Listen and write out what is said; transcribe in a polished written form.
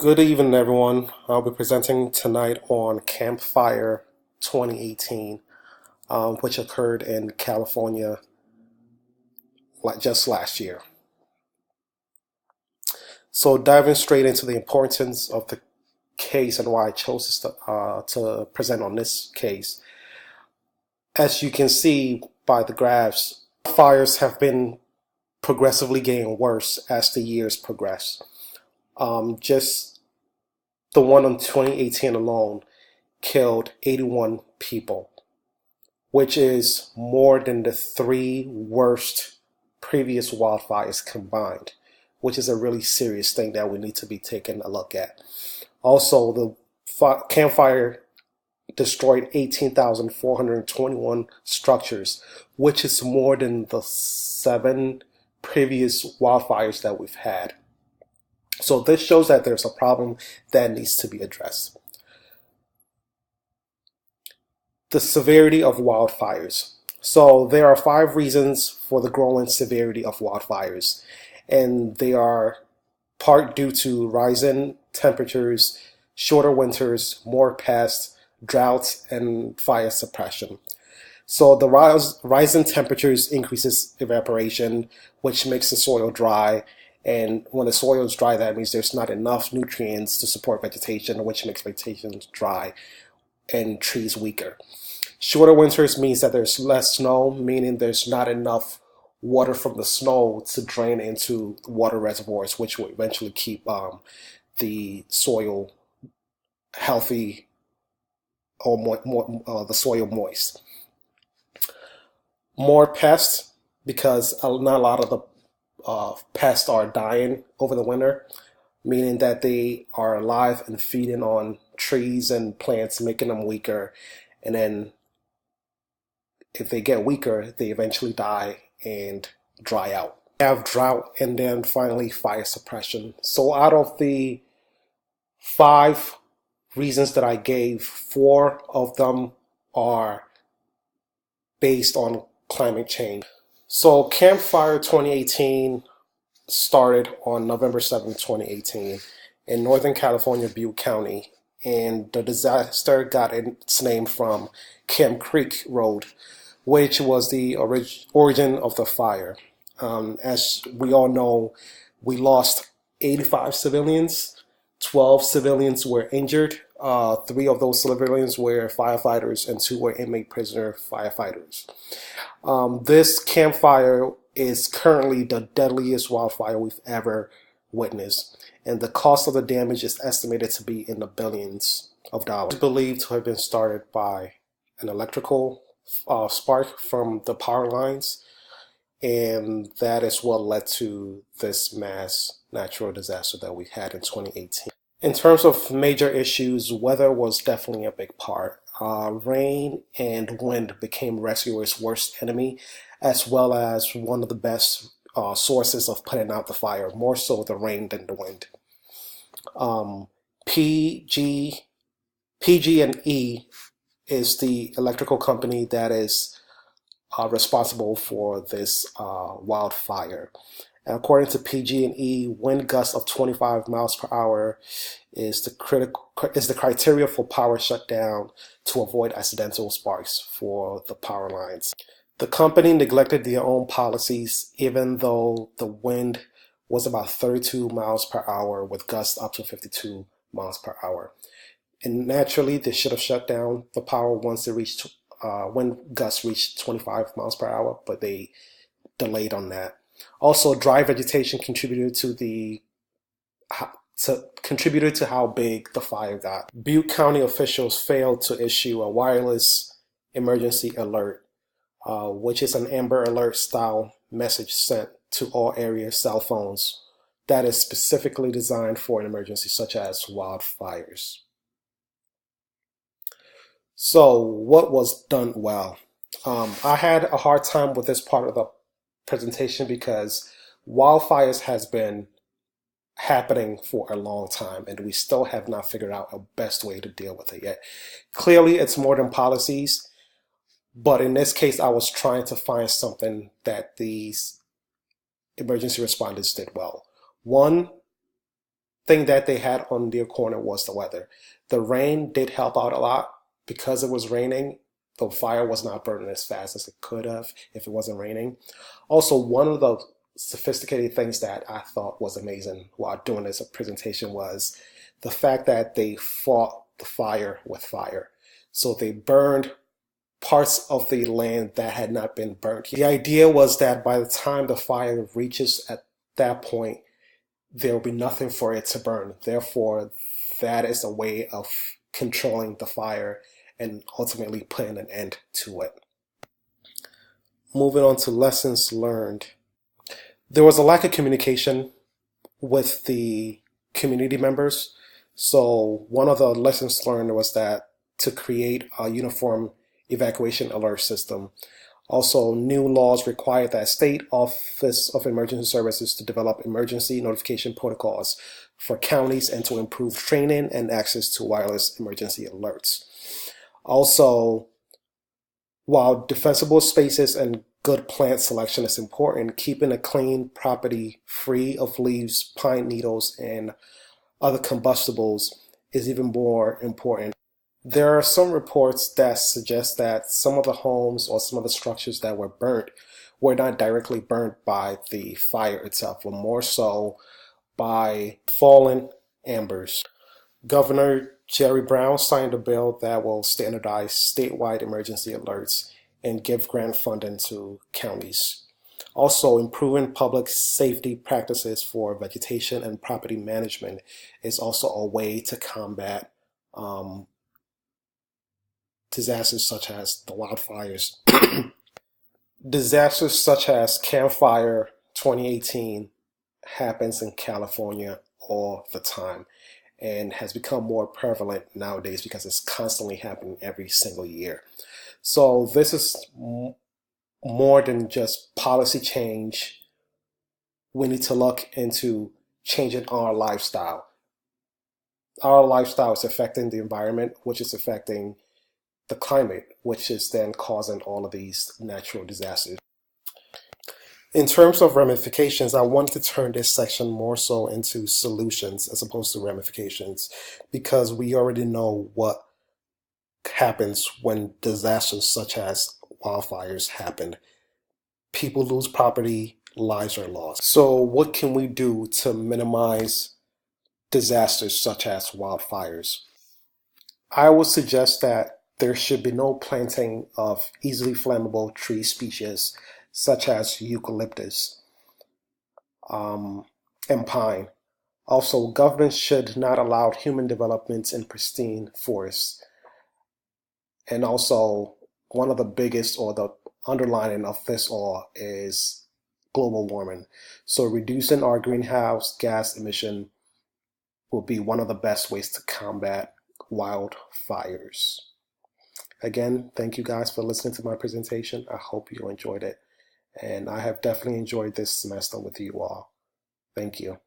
Good evening, everyone. I'll be presenting tonight on Camp Fire 2018, which occurred in California just last year. So, diving straight into the importance of the case and why I chose to present on this case. As you can see by the graphs, fires have been progressively getting worse as the years progress. Just the one in 2018 alone killed 81 people, which is more than the three worst previous wildfires combined, which is a really serious thing that we need to be taking a look at. Also, the Camp Fire destroyed 18,421 structures, which is more than the 7 previous wildfires that we've had. So this shows that there's a problem that needs to be addressed. The severity of wildfires. So there are 5 reasons for the growing severity of wildfires, and they are part due to rising temperatures, shorter winters, more pests, droughts, and fire suppression. So the rising temperatures increases evaporation, which makes the soil dry. And when the soil is dry, that means there's not enough nutrients to support vegetation, which makes vegetation dry and trees weaker. Shorter winters means that there's less snow, meaning there's not enough water from the snow to drain into water reservoirs, which will eventually keep the soil healthy or the soil moist. More pests, because not a lot of the pests are dying over the winter, meaning that they are alive and feeding on trees and plants, making them weaker. And then if they get weaker, they eventually die and dry out. We have drought, and then finally fire suppression. So out of the 5 reasons that I gave, 4 of them are based on climate change. So Camp Fire 2018 started on November 7, 2018 in Northern California, Butte County, and the disaster got its name from Camp Creek Road, which was the origin of the fire. As we all know, we lost 85 civilians, 12 civilians were injured. 3 of those civilians were firefighters and 2 were inmate prisoner firefighters. This campfire is currently the deadliest wildfire we've ever witnessed, and the cost of the damage is estimated to be in the billions of dollars. It's believed to have been started by an electrical spark from the power lines, and that is what led to this mass natural disaster that we had in 2018. In terms of major issues, weather was definitely a big part. Rain and wind became rescuers' worst enemy, as well as one of the best sources of putting out the fire, more so the rain than the wind. Um, PG, PG&E is the electrical company that is responsible for this wildfire. And according to PG&E, wind gusts of 25 miles per hour is the criteria for power shutdown to avoid accidental sparks for the power lines. The company neglected their own policies, even though the wind was about 32 miles per hour with gusts up to 52 miles per hour. And naturally, they should have shut down the power once it reached when gusts reached 25 miles per hour, but they delayed on that. Also, dry vegetation contributed to how big the fire got. Butte County officials failed to issue a wireless emergency alert, which is an Amber Alert style message sent to all area cell phones that is specifically designed for an emergency such as wildfires. So, what was done well? I had a hard time with this part of the presentation because wildfires has been happening for a long time and we still have not figured out a best way to deal with it yet. Clearly, it's more than policies, but in this case, I was trying to find something that these emergency responders did well. One, thing that they had on their corner was the weather. The rain did help out a lot because it was raining. The fire was not burning as fast as it could have if it wasn't raining. Also, one of the sophisticated things that I thought was amazing while doing this presentation was the fact that they fought the fire with fire. So they burned parts of the land that had not been burnt. The idea was that by the time the fire reaches at that point, there will be nothing for it to burn. Therefore, that is a way of controlling the fire and ultimately putting an end to it. Moving on to lessons learned. There was a lack of communication with the community members. So one of the lessons learned was that to create a uniform evacuation alert system. Also, new laws require that State Office of Emergency Services to develop emergency notification protocols for counties and to improve training and access to wireless emergency alerts. Also, while defensible spaces and good plant selection is important, keeping a clean property free of leaves, pine needles, and other combustibles is even more important. There are some reports that suggest that some of the homes or some of the structures that were burnt were not directly burnt by the fire itself, but more so by fallen embers. Governor Jerry Brown signed a bill that will standardize statewide emergency alerts and give grant funding to counties. Also, improving public safety practices for vegetation and property management is also a way to combat disasters such as the wildfires. Disasters such as Camp Fire 2018 happens in California all the time and has become more prevalent nowadays because it's constantly happening every single year. So this is more than just policy change. We need to look into changing our lifestyle. Our lifestyle is affecting the environment, which is affecting the climate, which is then causing all of these natural disasters. In terms of ramifications, I want to turn this section more so into solutions as opposed to ramifications, because we already know what happens when disasters such as wildfires happen. People lose property, lives are lost. So what can we do to minimize disasters such as wildfires? I would suggest that there should be no planting of easily flammable tree species such as eucalyptus and pine. Also, governments should not allow human development in pristine forests. And also, one of the biggest or the underlining of this all is global warming. So reducing our greenhouse gas emission will be one of the best ways to combat wildfires. Again, thank you guys for listening to my presentation. I hope you enjoyed it. And I have definitely enjoyed this semester with you all. Thank you.